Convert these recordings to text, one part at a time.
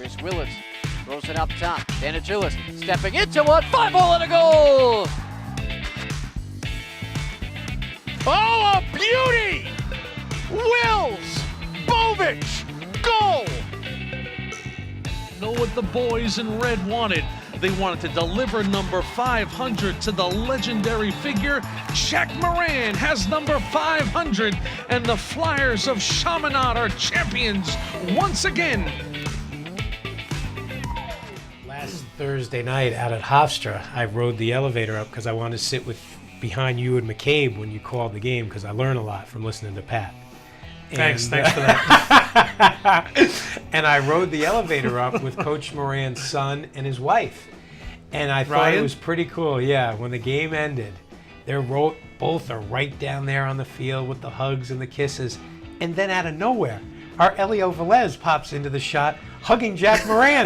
Here's Willis. Throws it up top. Dan Agilis stepping into one. 5-hole and a goal! Oh, a beauty! Wills! Bovich! Goal! Know what the boys in red wanted. They wanted to deliver number 500 to the legendary figure. Jack Moran has number 500, and the Flyers of Chaminade are champions once again. Last Thursday night out at Hofstra, I rode the elevator up because I wanted to sit behind you and McCabe when you called the game because I learn a lot from listening to Pat. Thanks for that. And I rode the elevator up with Coach Moran's son and his wife. And I thought Ryan? it was pretty cool. Yeah, when the game ended, both are right down there on the field with the hugs and the kisses. And then out of nowhere, our Elio Velez pops into the shot hugging Jack Moran.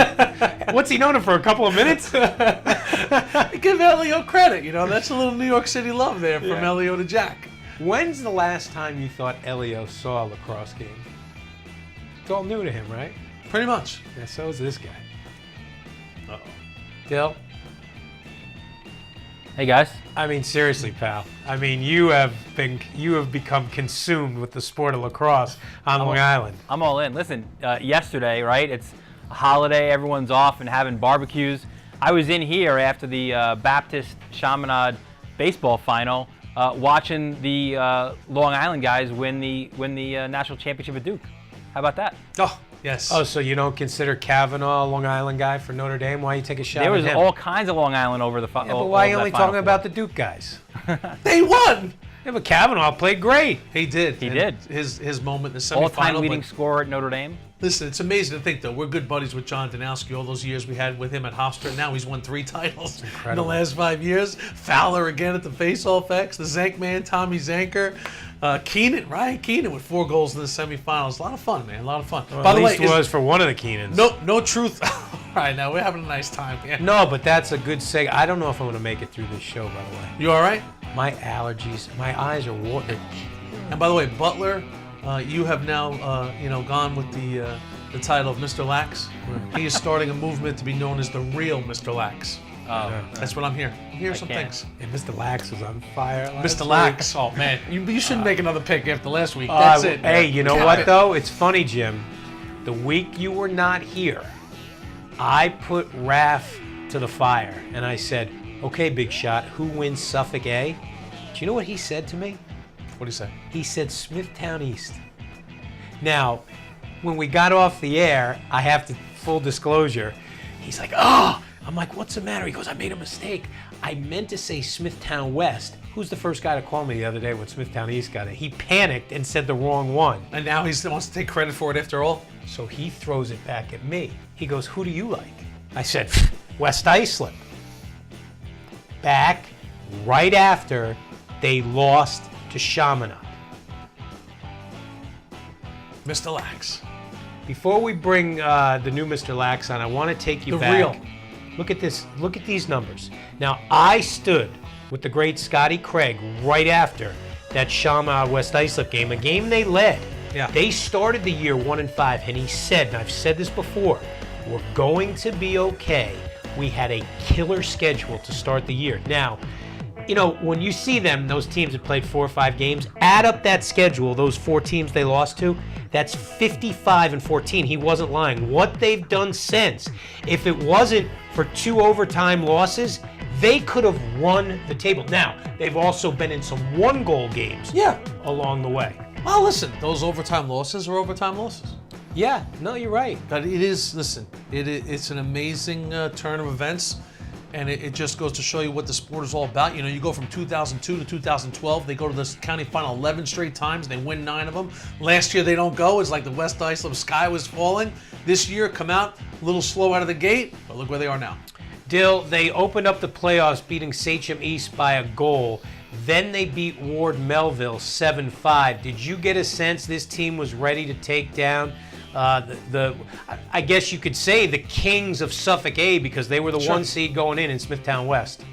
What's he known him for, a couple of minutes? Give Elio credit, that's a little New York City love there from Elio to Jack. When's the last time you thought Elio saw a lacrosse game? It's all new to him, right? Pretty much. Yeah, so is this guy. Uh-oh. Dill? Hey guys. I mean, seriously, pal. I mean, you have become consumed with the sport of lacrosse on Long Island. I'm all in. Listen, yesterday, right? It's a holiday. Everyone's off and having barbecues. I was in here after the Baptist Chaminade baseball final, watching the Long Island guys win the national championship at Duke. How about that? Oh, yes. Oh, so you don't consider Cavallo a Long Island guy for Notre Dame? Why you take a shot There at was him? all kinds of Long Island over the final. Yeah, but why are you only talking about the Duke guys? They won! Yeah, but Cavallo played great. He did. He did. His moment in the semifinal. All-time leading scorer at Notre Dame. Listen, it's amazing to think, though. We're good buddies with John Danowski. All those years we had with him at Hofstra. Now he's won 3 titles in the last 5 years. Fowler again at the Face-Off X. The Zank man, Tommy Zanker. Ryan Keenan with 4 goals in the semifinals. A lot of fun, man. A lot of fun. Well, By the way, at least was for one of the Keenans. No truth. All right, now we're having a nice time. Yeah. No, but that's a good seg. I don't know if I'm going to make it through this show, by the way. You all right? My allergies, my eyes are watering. And by the way, Butler, you have now, gone with the title of Mr. Lax. He is starting a movement to be known as the real Mr. Lax. That's what I'm hearing. I'm hearing some things. And Mr. Lax was on fire last Mr. week. Lax, oh man, you shouldn't make another pick after last week. That's it. Hey, man. you know what though? It's funny, Jim. The week you were not here, I put Raph to the fire, and I said, "Okay, big shot, who wins Suffolk A?" Do you know what he said to me? What do you say? He said Smithtown East. Now, when we got off the air, I have to full disclosure. He's like, "Oh." I'm like, "What's the matter?" He goes, "I made a mistake. I meant to say Smithtown West." Who's the first guy to call me the other day when Smithtown East got it? He panicked and said the wrong one. And now he wants to take credit for it after all? So he throws it back at me. He goes, "Who do you like?" I said, "West Islip." Back right after they lost to Chaminade. Mr. Lax. Before we bring the new Mr. Lax on, I want to take you The back. real. Look at this. Look at these numbers. Now, I stood with the great Scotty Craig right after that Chaminade West Islip game, a game they led. Yeah. They started the year 1-5, and he said, and I've said this before, we're going to be okay. We had a killer schedule to start the year. Now, when you see them, those teams that played 4 or 5 games, add up that schedule, those 4 teams they lost to, that's 55-14. He wasn't lying. What they've done since, if it wasn't for 2 overtime losses, they could have won the table. Now, they've also been in some 1-goal games along the way. Well, listen, those overtime losses are overtime losses. Yeah, no, you're right. But it is, it's an amazing turn of events. And it just goes to show you what the sport is all about. You go from 2002 to 2012. They go to the county final 11 straight times. And they win 9 of them. Last year they don't go. It's like the West Islip sky was falling. This year, come out a little slow out of the gate. But look where they are now. Dill, they opened up the playoffs beating Sachem East by a goal. Then they beat Ward Melville 7-5. Did you get a sense this team was ready to take down I guess you could say the kings of Suffolk A because they were the 1 seed going in Smithtown West?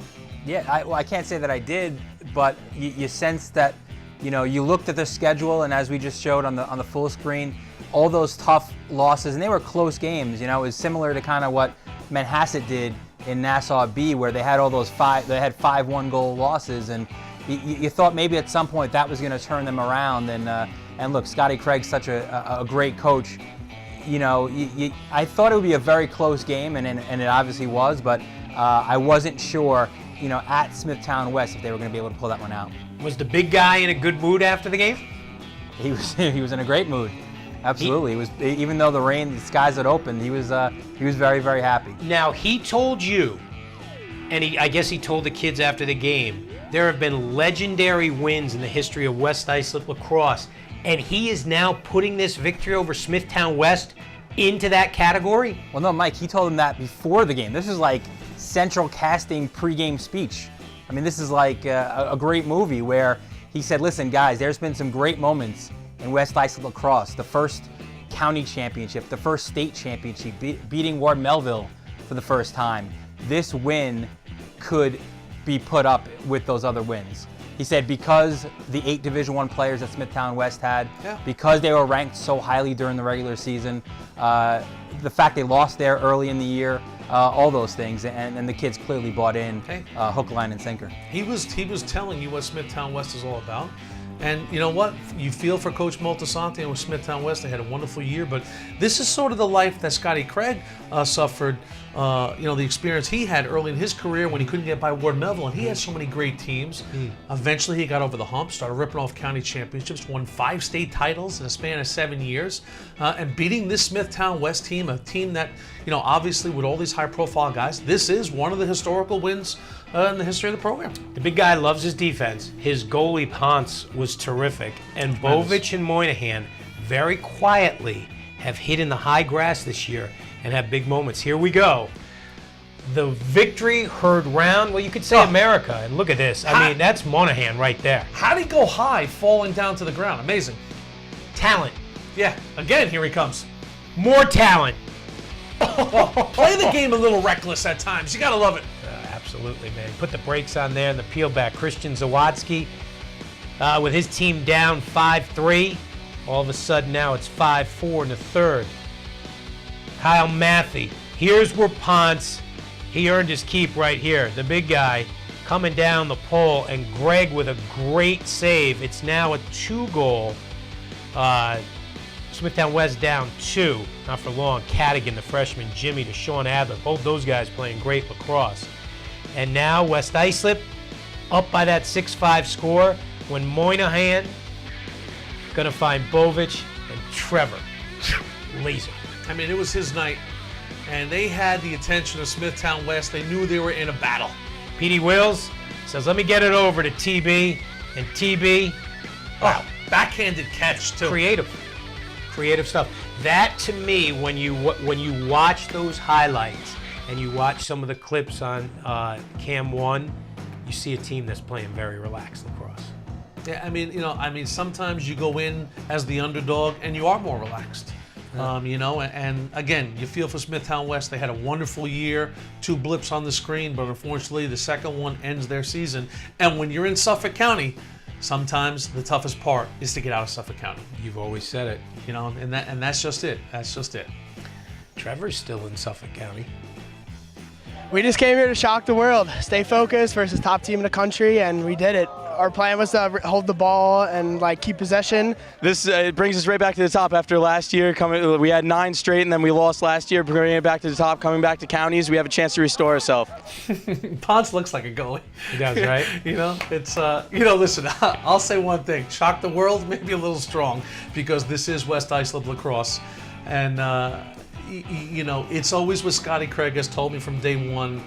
Yeah, I can't say that I did, but you sense that, you looked at the schedule, and as we just showed on the full screen, all those tough losses, and they were close games. You know, it was similar to kind of what Manhasset did in Nassau B, where they had all those 5-1 goal losses, and you thought maybe at some point that was going to turn them around. And look, Scotty Craig's such a great coach. You know, I thought it would be a very close game, and it obviously was, but I wasn't sure, you know, at Smithtown West if they were going to be able to pull that one out. Was the big guy in a good mood after the game? He was in a great mood. Absolutely. He was, even though the skies had opened, he was very, very happy. Now, he told you, and I guess he told the kids after the game, there have been legendary wins in the history of West Islip lacrosse, and he is now putting this victory over Smithtown West into that category? Well, no, Mike, he told them that before the game. This is like Central Casting pregame speech. I mean, this is like a great movie where he said, listen, guys, there's been some great moments in West Islip lacrosse. The first county championship, the first state championship, beating Ward Melville for the first time. This win could be put up with those other wins. He said because the 8 Division I players that Smithtown West had, because they were ranked so highly during the regular season, the fact they lost there early in the year, all those things, and the kids clearly bought in hook, line, and sinker. He was telling you what Smithtown West is all about. And you know what? You feel for Coach Moltisanti and with Smithtown West. They had a wonderful year, but this is sort of the life that Scotty Craig suffered. You know, the experience he had early in his career when he couldn't get by Ward Melville, and he had so many great teams. Eventually, he got over the hump, started ripping off county championships, won 5 state titles in a span of 7 years, and beating this Smithtown West team, a team that, you know, obviously with all these high-profile guys, this is one of the historical wins in the history of the program. The big guy loves his defense. His goalie, Ponce, was terrific. And Bovich and Moynihan, very quietly, have hit in the high grass this year and have big moments. Here we go. The victory heard round, well, you could say America. And look at this. I mean, that's Moynihan right there. How did he go high, falling down to the ground? Amazing. Talent. Yeah, again, here he comes. More talent. Play the game a little reckless at times. You gotta love it. Absolutely, man. Put the brakes on there and the peel back. Christian Zawadsky with his team down 5-3. All of a sudden now it's 5-4 in the third. Kyle Matthey. Here's where Ponce, he earned his keep right here. The big guy coming down the pole, and Greg with a great save. It's now a 2-goal. Smithtown West down 2. Not for long. Cadigan, the freshman, Jimmy to Sean Adler. Both those guys playing great lacrosse. And now West Islip up by that 6-5 score when Moynihan gonna find Bovich and Trevor. Laser. I mean, it was his night, and they had the attention of Smithtown West. They knew they were in a battle. P.D. Wills says, let me get it over to TB, and TB, wow, backhanded catch too. Creative stuff. That to me, when you watch those highlights and you watch some of the clips on Cam 1, you see a team that's playing very relaxed lacrosse. Yeah, I mean, sometimes you go in as the underdog and you are more relaxed. You know, and again, you feel for Smithtown West. They had a wonderful year, 2 blips on the screen, but unfortunately the second one ends their season. And when you're in Suffolk County, sometimes the toughest part is to get out of Suffolk County. You've always said it. You know, and that's just it. That's just it. Trevor's still in Suffolk County. We just came here to shock the world, stay focused versus top team in the country, and we did it. Our plan was to hold the ball and keep possession. This it brings us right back to the top after last year. We had 9 straight, and then we lost last year. Bringing it back to the top, coming back to counties, we have a chance to restore ourselves. Ponce looks like a goalie. He does, right? You know, it's listen, I'll say one thing: shock the world, maybe a little strong, because this is West Islip lacrosse, and you know, it's always what Scotty Craig has told me from day one.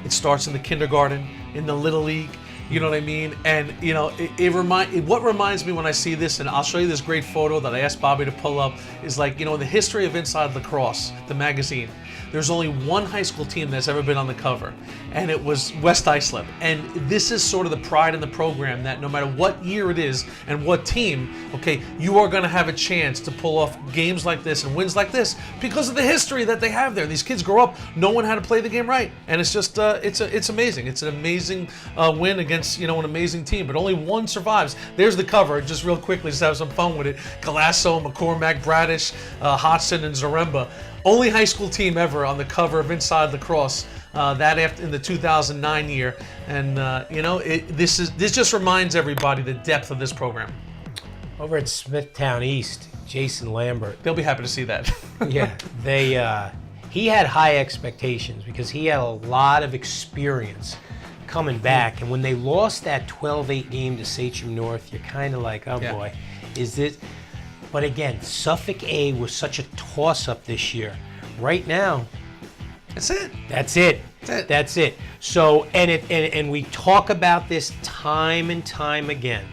It starts in the kindergarten, in the little league. You know what I mean? And you know, what reminds me when I see this, and I'll show you this great photo that I asked Bobby to pull up, is the history of Inside Lacrosse, the magazine. There's only one high school team that's ever been on the cover, and it was West Islip. And this is sort of the pride in the program that no matter what year it is and what team, okay, you are going to have a chance to pull off games like this and wins like this because of the history that they have there. These kids grow up knowing how to play the game right, and it's just it's amazing. It's an amazing win against against, an amazing team, but only one survives. There's the cover, just real quickly, just have some fun with it. Cavallo, McCormack, Bradish, Hodgson, and Zaremba. Only high school team ever on the cover of Inside Lacrosse. That in the 2009 year, and this just reminds everybody the depth of this program. Over at Smithtown East, Jason Lambert. They'll be happy to see that. Yeah, he had high expectations because he had a lot of experience coming back, and when they lost that 12-8 game to Sachem North, you're kind of like, oh boy, is it? But again, Suffolk A was such a toss-up this year. Right now, That's it. That's it. That's it. That's it. So, and we talk about this time and time again.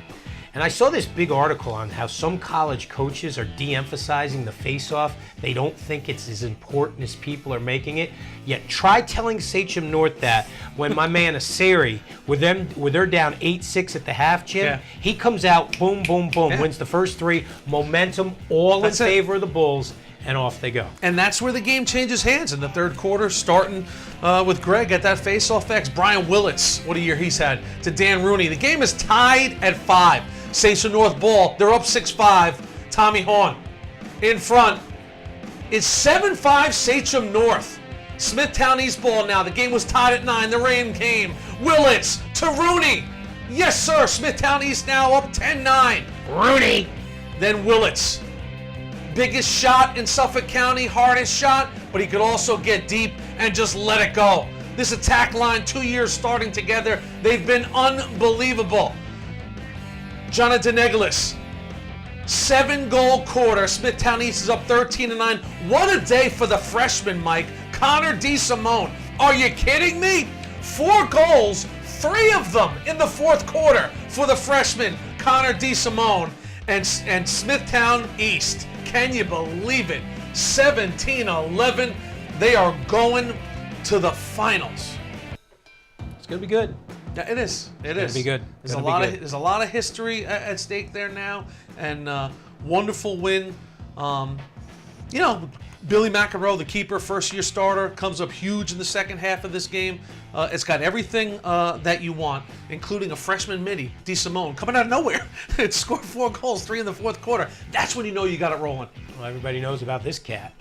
And I saw this big article on how some college coaches are de-emphasizing the face-off. They don't think it's as important as people are making it. Yet try telling Sachem North that when my man Aseri, with they're down 8-6 at the half, Jim, he comes out, boom, boom, boom, wins the first three, momentum all in favor of the Bulls, and off they go. And that's where the game changes hands in the third quarter, starting with Greg at that face-off X. Brian Willits, what a year he's had, to Dan Rooney. The game is tied at 5. Sachem North ball. They're up 6-5. Tommy Hahn in front. It's 7-5 Sachem North. Smithtown East ball now. The game was tied at 9. The rain came. Willits to Rooney. Yes, sir. Smithtown East now up 10-9. Rooney. Then Willits. Biggest shot in Suffolk County, hardest shot, but he could also get deep and just let it go. This attack line, 2 years starting together, they've been unbelievable. Jonathan Egelis, 7-goal quarter. Smithtown East is up 13-9. What a day for the freshman, Mike. Connor DeSimone. Are you kidding me? 4 goals, 3 of them in the fourth quarter for the freshman, Connor DeSimone. And Smithtown East. Can you believe it? 17-11. They are going to the finals. It's going to be good. Yeah, it is. It is. Be good. There's a lot of history at stake there now, and wonderful win. Billy McEnroe, the keeper, first-year starter, comes up huge in the second half of this game. It's got everything that you want, including a freshman midi, DeSimone, coming out of nowhere. It scored 4 goals, 3 in the fourth quarter. That's when you know you got it rolling. Well, everybody knows about this cat.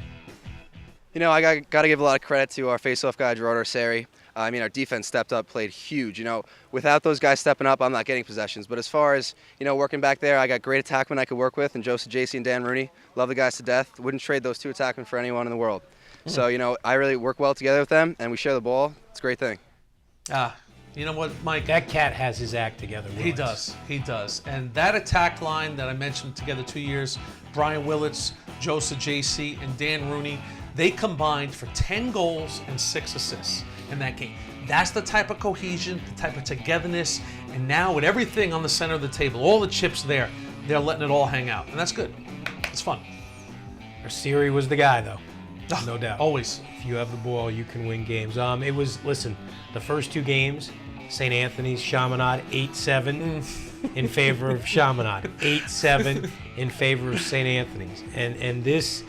I got to give a lot of credit to our face-off guy, Gerardo Seri. Our defense stepped up, played huge. Without those guys stepping up, I'm not getting possessions. But as far as, working back there, I got great attackmen I could work with, and Joseph JC and Dan Rooney. Love the guys to death. Wouldn't trade those 2 attackmen for anyone in the world. So, I really work well together with them, and we share the ball. It's a great thing. You know what, Mike? That cat has his act together. He does. He does. And that attack line that I mentioned together 2 years, Brian Willits, Joseph JC, and Dan Rooney, they combined for 10 goals and 6 assists in that game. That's the type of cohesion, the type of togetherness, and now with everything on the center of the table, all the chips there, they're letting it all hang out, and that's good. It's fun. Siri was the guy, though. No doubt. Always. If you have the ball, you can win games. The first 2 games, St. Anthony's, Chaminade, 8-7 in favor of Chaminade. 8-7 in favor of St. Anthony's. And this,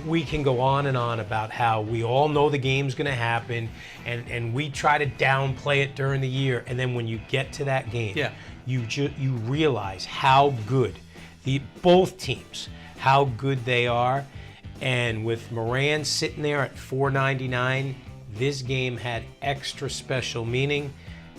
we can go on and on about how we all know the game's going to happen, and we try to downplay it during the year. And then when you get to that game, you realize how good both teams, how good they are. And with Moran sitting there at $4.99, this game had extra special meaning,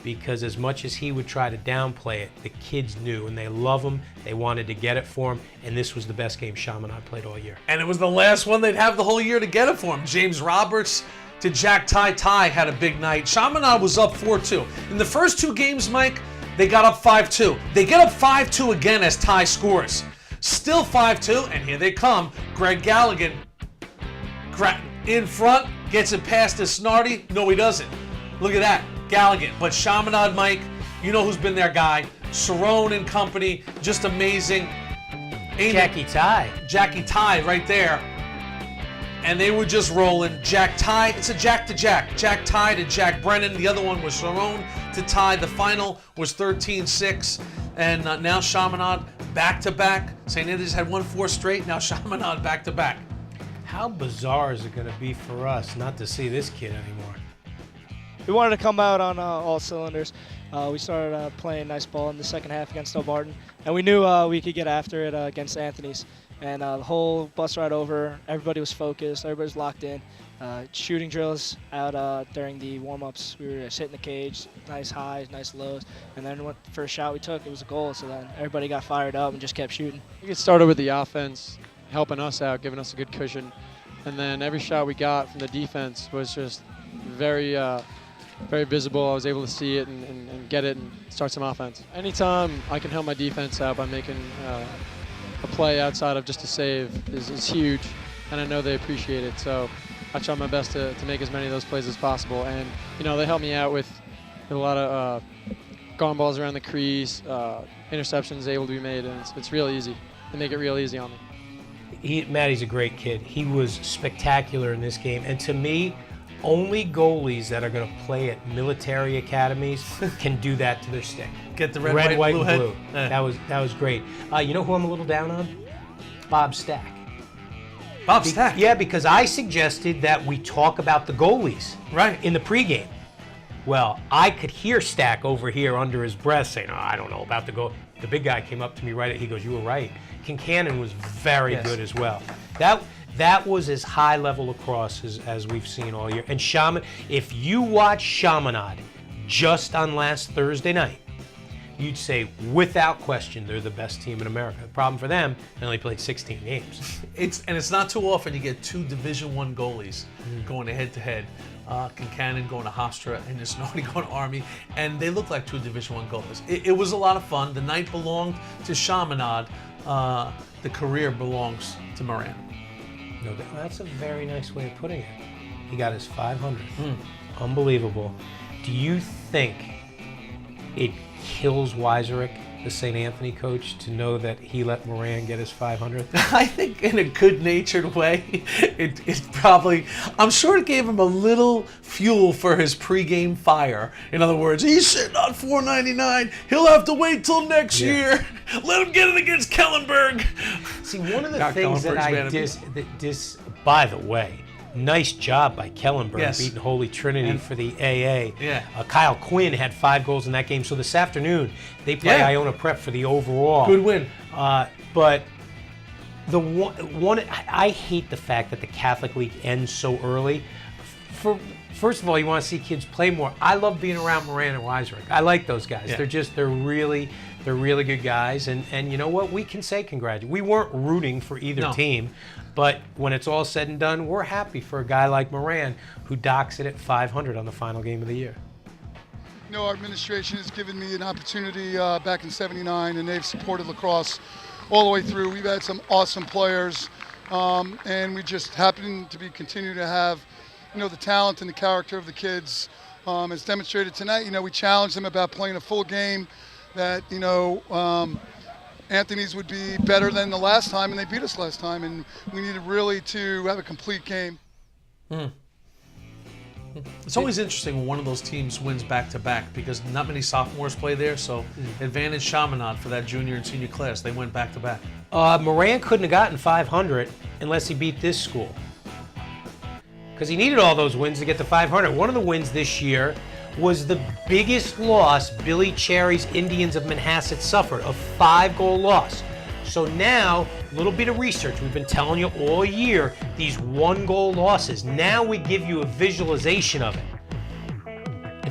because as much as he would try to downplay it, the kids knew, and they love him. They wanted to get it for him, and this was the best game Chaminade played all year. And it was the last one they'd have the whole year to get it for him. James Roberts to Jack Ty had a big night. Chaminade was up 4-2. In the first 2 games, Mike, they got up 5-2. They get up 5-2 again as Ty scores. Still 5-2, and here they come. Greg Galligan in front, gets it past to Snarty. No, he doesn't. Look at that. Galligan. But Chaminade, Mike, you know who's been their guy. Cerrone and company, just amazing. Jackie Ty right there. And they were just rolling. Jack Ty, it's a Jack to Jack. Jack Ty to Jack Brennan. The other one was Cerrone to Ty. The final was 13-6. And now Chaminade back-to-back. St. Anthony's had 1-4 straight. Now Chaminade back-to-back. How bizarre is it going to be for us not to see this kid anymore? we wanted to come out on all cylinders. We started playing nice ball in the second half against Barton, and we knew we could get after it against Anthony's. And the whole bus ride over, everybody was focused, everybody was locked in. Shooting drills out during the warm-ups. We were just hitting the cage, nice highs, nice lows. And then the first shot we took, it was a goal. So then everybody got fired up and just kept shooting. It started with the offense, helping us out, giving us a good cushion. And then every shot we got from the defense was just very visible. I was able to see it and get it and start some offense. Anytime I can help my defense out by making a play outside of just a save is huge, and I know they appreciate it. So I try my best to make as many of those plays as possible. And, they help me out with a lot of gone balls around the crease, interceptions able to be made, and it's real easy. They make it real easy on me. Matty's a great kid. He was spectacular in this game. And to me, only goalies that are going to play at military academies can do that to their stick. Get the red, white, and blue blue. head. That was great. You know who I'm a little down on? Bob Stack. Bob Stack? Yeah, because I suggested that we talk about the goalies in the pregame. Well, I could hear Stack over here under his breath saying, I don't know about the goal. The big guy came up to me he goes, you were right. Kincannon was very good as well. That was as high level lacrosse as we've seen all year. And if you watch Chaminade just on last Thursday night, you'd say without question they're the best team in America. The problem for them, they only played 16 games. It's not too often you get two Division I goalies going head to head. Kincannon going to Hofstra and Snarty going to Army, and they look like two Division I goalies. It was a lot of fun. The night belonged to Chaminade. The career belongs to Moran. No, that's a very nice way of putting it. He got his 500. Unbelievable. Do you think it kills Weiserich, the St. Anthony coach, to know that he let Moran get his 500th? I think in a good-natured way, it probably, I'm sure it gave him a little fuel for his pregame fire. In other words, he's sitting on $4.99. He'll have to wait till next year. Let him get it against Kellenberg. See, one of the things that I by the way, nice job by Kellenberg beating Holy Trinity for the AA. Yeah. Kyle Quinn had 5 goals in that game. So this afternoon, they play Iona Prep for the overall. Good win. But the one I hate the fact that the Catholic League ends so early. First of all, you want to see kids play more. I love being around Moran and Weiserich. I like those guys. Yeah. They're really good guys. And you know what? We can say congratulations. We weren't rooting for either team. But when it's all said and done, we're happy for a guy like Moran who docks it at 500 on the final game of the year. Our administration has given me an opportunity back in '79, and they've supported lacrosse all the way through. We've had some awesome players, and we just happen to continue to have, the talent and the character of the kids. As demonstrated tonight, we challenged them about playing a full game, that, Anthony's would be better than the last time, and they beat us last time, and we needed really to have a complete game. It's always interesting when one of those teams wins back-to-back because not many sophomores play there, so advantage Chaminade for that junior and senior class. They went back-to-back. Moran couldn't have gotten 500 unless he beat this school, because he needed all those wins to get to 500. One of the wins this year was the biggest loss Billy Cherry's Indians of Manhasset suffered, a 5-goal loss. So now, a little bit of research. We've been telling you all year, these 1-goal losses. Now we give you a visualization of it.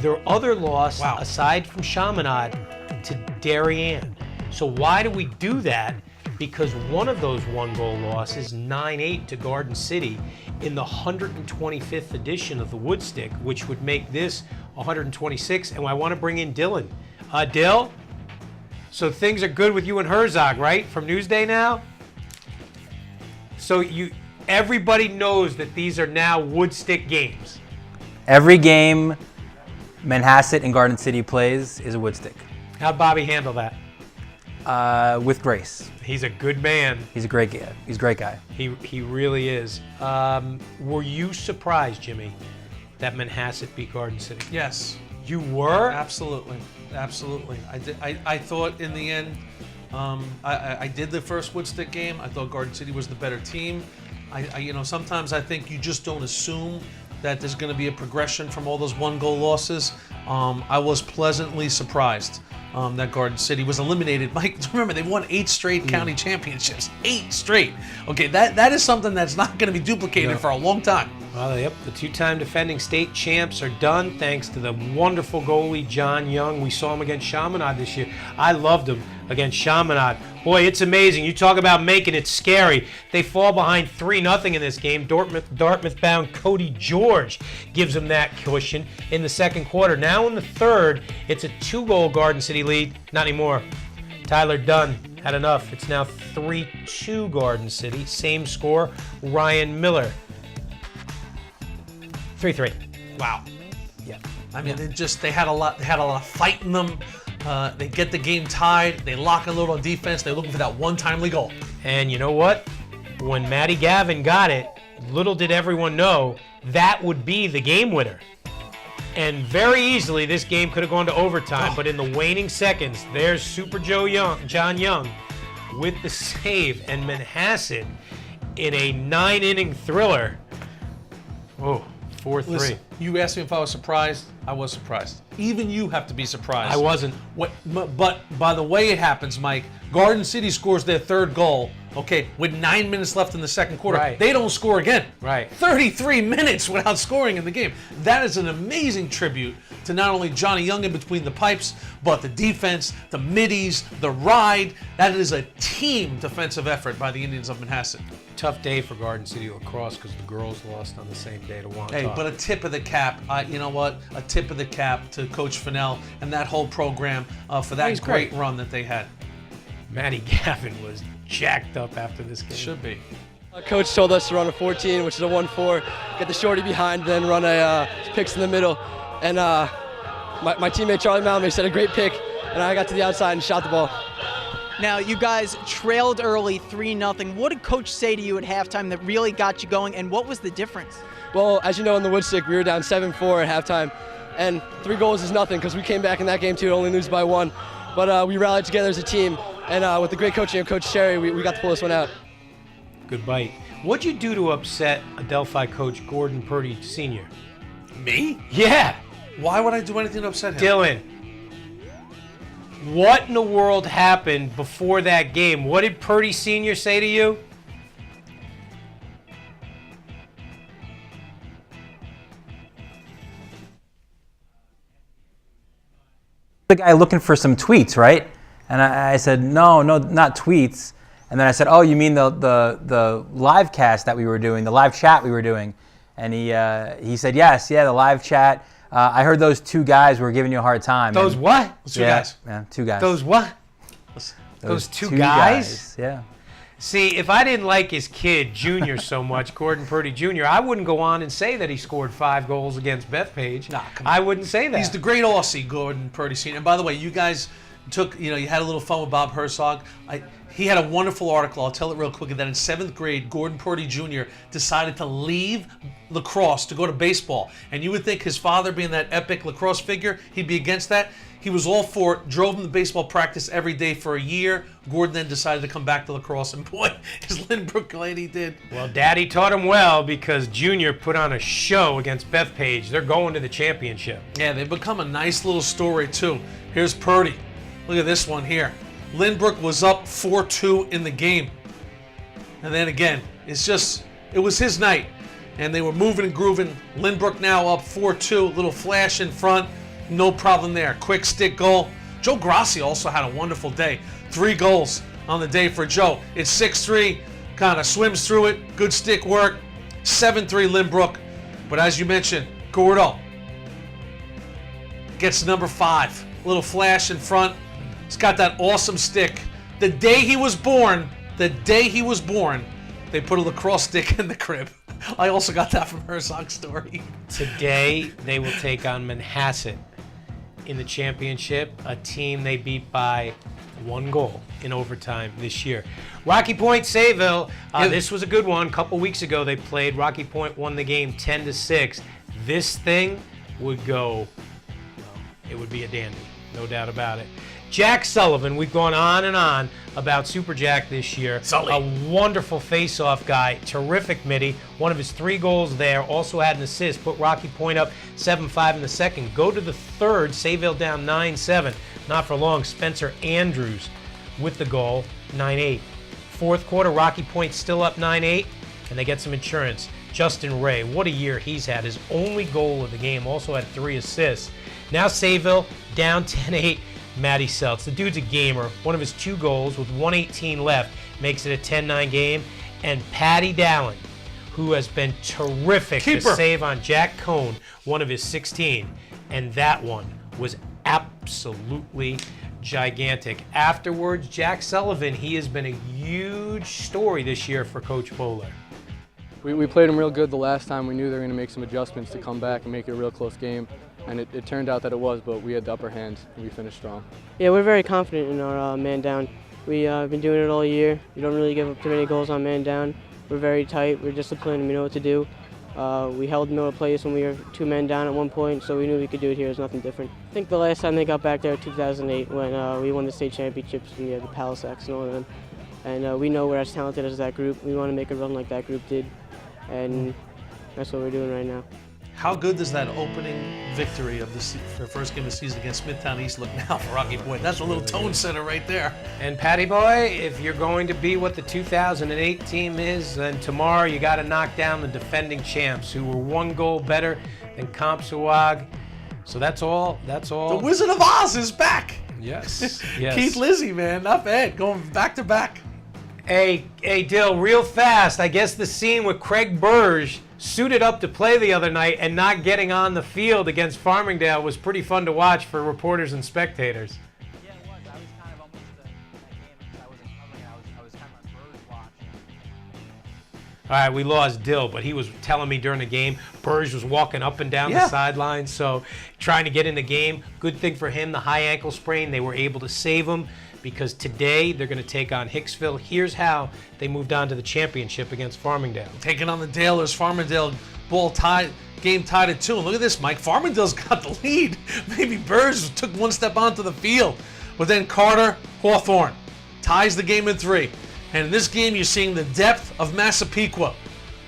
There are other losses, aside from Chaminade, to Darien. So why do we do that? Because one of those 1-goal losses, 9-8 to Garden City, in the 125th edition of the Woodstick, which would make this 126, and I want to bring in Dylan. Dill, so things are good with you and Herzog, right? From Newsday now? So everybody knows that these are now Woodstick games. Every game Manhasset and Garden City plays is a Woodstick. How'd Bobby handle that? With grace. He's a good man. He's a great guy. He's a great guy. He really is. Were you surprised, Jimmy, that Manhasset beat Garden City? Yes. You were? Absolutely. I thought in the end, I did the first Woodstick game. I thought Garden City was the better team. Sometimes I think you just don't assume that there's going to be a progression from all those 1-goal losses. I was pleasantly surprised that Garden City was eliminated. Mike, remember, they won 8 straight county championships. 8 straight. Okay, that is something that's not going to be duplicated for a long time. Well, yep, the 2-time defending state champs are done thanks to the wonderful goalie, John Young. We saw him against Chaminade this year. I loved him against Chaminade. Boy, it's amazing. You talk about making it scary. They fall behind 3-0 in this game. Dartmouth-bound Cody George gives them that cushion in the second quarter. Now in the third, it's a 2-goal Garden City lead. Not anymore. Tyler Dunn had enough. It's now 3-2 Garden City. Same score, Ryan Miller. 3-3. Wow. Yeah. I mean, they had a lot of fight in them. They get the game tied. They lock a little on defense. They're looking for that one timely goal. And you know what? When Matty Gavin got it, little did everyone know that would be the game winner. And very easily, this game could have gone to overtime. But in the waning seconds, there's Super John Young, with the save, and Manhasset in a 9-inning thriller. Oh. 4-3. Listen, you asked me if I was surprised. I was surprised. Even you have to be surprised. I wasn't. But by the way it happens, Mike, Garden City scores their 3rd goal, okay, with 9 minutes left in the second quarter. Right. They don't score again. Right. 33 minutes without scoring in the game. That is an amazing tribute to not only Johnny Young in between the pipes, but the defense, the middies, the ride. That is a team defensive effort by the Indians of Manhasset. Tough day for Garden City Lacrosse because the girls lost on the same day to Wantagh. Hey, but a tip of the cap, you know what? A tip of the cap to Coach Fennell and that whole program for that great run that they had. Matty Gavin was jacked up after this game. Should be. Coach told us to run a 14, which is a 1-4, get the shorty behind, then run a picks in the middle. And my teammate Charlie Malmy set a great pick, and I got to the outside and shot the ball. Now, you guys trailed early 3-0. What did Coach say to you at halftime that really got you going, and what was the difference? Well, as you know, in the Woodstick, we were down 7-4 at halftime, and 3 goals is nothing because we came back in that game too, only lose by 1. But we rallied together as a team, and with the great coaching of Coach Sherry, we got to pull this one out. Good bite. What'd you do to upset Adelphi coach Gordon Purdy Sr.? Me? Yeah. Why would I do anything to upset him? Dylan, what in the world happened before that game? What did Purdy Sr. say to you? The guy looking for some tweets, right? And I said, no, not tweets. And then I said, oh, you mean the live cast that we were doing, the live chat we were doing? And he said, yes, yeah, the live chat. I heard those 2 guys were giving you a hard time. Those what? Two guys. Yeah, 2 guys. Those what? Those two guys? Yeah. See, if I didn't like his kid, Junior, so much, Gordon Purdy Jr., I wouldn't go on and say that he scored 5 goals against Bethpage. Nah, come on. I wouldn't say that. He's the great Aussie, Gordon Purdy Sr. And by the way, you guys you had a little fun with Bob Herzog. He had a wonderful article. I'll tell it real quickly. That in 7th grade, Gordon Purdy Jr. decided to leave lacrosse to go to baseball. And you would think his father, being that epic lacrosse figure, he'd be against that. He was all for it, drove him to baseball practice every day for a year. Gordon then decided to come back to lacrosse, and boy, his Lynbrook lady did. Well, Daddy taught him well because Junior put on a show against Bethpage. They're going to the championship. Yeah, they've become a nice little story, too. Here's Purdy. Look at this one here. Lynbrook was up 4-2 in the game. And then again, it was his night. And they were moving and grooving. Lynbrook now up 4-2, little flash in front. No problem there. Quick stick goal. Joe Grassi also had a wonderful day. 3 goals on the day for Joe. It's 6-3, kind of swims through it. Good stick work. 7-3 Lynbrook. But as you mentioned, Gordo gets number 5. Little flash in front. He's got that awesome stick. The day he was born, they put a lacrosse stick in the crib. I also got that from Herzog's story. Today, they will take on Manhasset in the championship, a team they beat by 1 goal in overtime this year. Rocky Point, Sayville, this was a good one. A couple weeks ago they played. Rocky Point won the game 10-6. This thing would go, it would be a dandy, no doubt about it. Jack Sullivan, we've gone on and on about Super Jack this year. Sully. A wonderful face-off guy, terrific midi. One of his 3 goals there, also had an assist, put Rocky Point up 7-5 in the second. Go to the third, Sayville down 9-7. Not for long, Spencer Andrews with the goal, 9-8. Fourth quarter, Rocky Point still up 9-8, and they get some insurance. Justin Ray, what a year he's had. His only goal of the game, also had 3 assists. Now Sayville down 10-8. Matty Seltz, the dude's a gamer. One of his 2 goals with 1:18 left makes it a 10-9 game. And Patty Dallin, who has been terrific to save on Jack Cohn, one of his 16. And that one was absolutely gigantic. Afterwards, Jack Sullivan, he has been a huge story this year for Coach Bowler. We played them real good the last time. We knew they were going to make some adjustments to come back and make it a real close game. And it turned out that it was, but we had the upper hand and we finished strong. Yeah, we're very confident in our man down. We've been doing it all year. We don't really give up too many goals on man down. We're very tight. We're disciplined. We know what to do. We held Miller Place when we were 2 men down at one point, so we knew we could do it here. There's nothing different. I think the last time they got back there, 2008, when we won the state championships, we had the Palisades and all of them. And we know we're as talented as that group. We want to make a run like that group did, and that's what we're doing right now. How good does that opening victory of the first game of the season against Smithtown East look now for Rocky Point? That's a little tone setter right there. And Patty Boy, if you're going to be what the 2008 team is, then tomorrow you got to knock down the defending champs, who were 1 goal better than Compsawag. So that's all. The Wizard of Oz is back. Yes. Yes. Keith Lizzie, man, not bad. Going back to back. Hey, Dill, real fast. I guess the scene with Craig Burge suited up to play the other night and not getting on the field against Farmingdale was pretty fun to watch for reporters and spectators. Yeah, it was. I was kind of almost at that game because I wasn't covering it. I was kind of on Burge watch. All right, we lost Dill, but he was telling me during the game, Burge was walking up and down the sideline, so trying to get in the game. Good thing for him, the high ankle sprain, they were able to save him, because today they're going to take on Hicksville. Here's how they moved on to the championship against Farmingdale. Taking on the Dalers, Farmingdale game tied at 2. And look at this, Mike. Farmingdale's got the lead. Maybe Burge took 1 step onto the field. But then Carter Hawthorne ties the game at 3. And in this game, you're seeing the depth of Massapequa.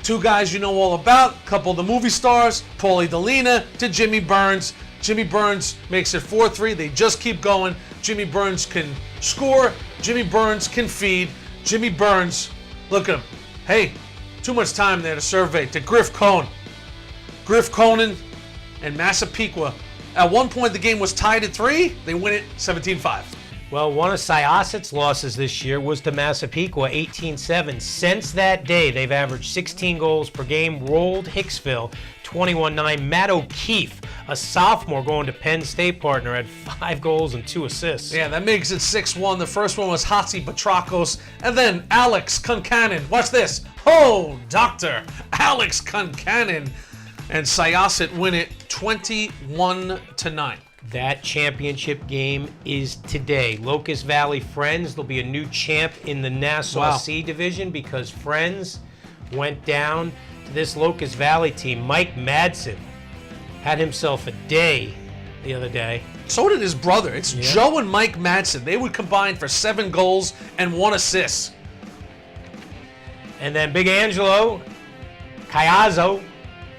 2 guys you know all about, a couple of the movie stars, Paulie Delina to Jimmy Burns. Jimmy Burns makes it 4-3. They just keep going. Jimmy Burns can score. Jimmy Burns can feed. Jimmy Burns, look at him. Hey, too much time there to survey. To Griff Cohn. Griff Conan and Massapequa. At one point, the game was tied at 3. They win it 17-5. Well, one of Syosset's losses this year was to Massapequa, 18-7. Since that day, they've averaged 16 goals per game, rolled Hicksville 21-9. Matt O'Keefe, a sophomore going to Penn State partner, had 5 goals and 2 assists. Yeah, that makes it 6-1. The first one was Hatsi Petrakos, and then Alex Concannon. Watch this. Oh, Dr. Alex Concannon. And Syosset win it 21-9. That championship game is today. Locust Valley Friends, there'll be a new champ in the Nassau C division because Friends went down to this Locust Valley team. Mike Madsen had himself a day the other day. So did his brother. It's Joe and Mike Madsen. They would combine for 7 goals and 1 assist. And then Big Angelo Caiazzo,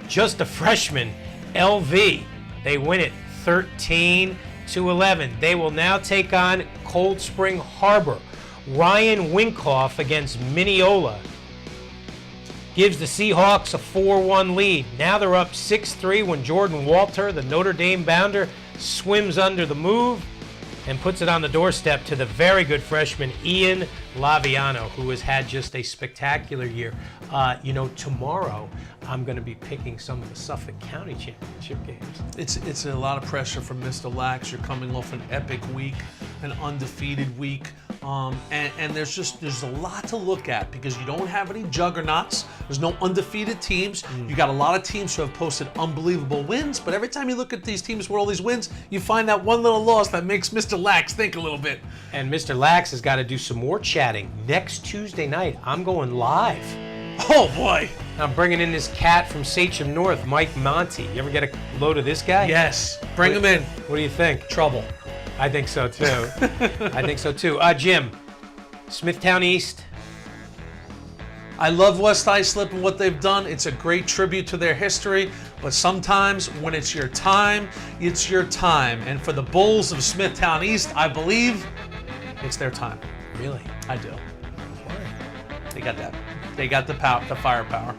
just a freshman, LV. They win it 13-11. They will now take on Cold Spring Harbor. Ryan Winkoff against Mineola gives the Seahawks a 4-1 lead. Now they're up 6-3 when Jordan Walter, the Notre Dame bounder, swims under the move and puts it on the doorstep to the very good freshman Ian Laviano, who has had just a spectacular year. Tomorrow I'm going to be picking some of the Suffolk County Championship games. It's a lot of pressure from Mr. Lax. You're coming off an epic week, an undefeated week. And there's a lot to look at because you don't have any juggernauts. There's no undefeated teams. You got a lot of teams who have posted unbelievable wins, but every time you look at these teams with all these wins, you find that one little loss that makes Mr. Lax think a little bit. And Mr. Lax has got to do some more chatting. Next Tuesday night, I'm going live. Oh boy! I'm bringing in this cat from Sachem North, Mike Monty. You ever get a load of this guy? Yes. Bring him in. What do you think? Trouble. I think so too. I think so too. Jim, Smithtown East. I love West Islip and what they've done. It's a great tribute to their history, but sometimes when it's your time, it's your time. And for the Bulls of Smithtown East, I believe it's their time. Really? I do. They got that. They got the power, the firepower.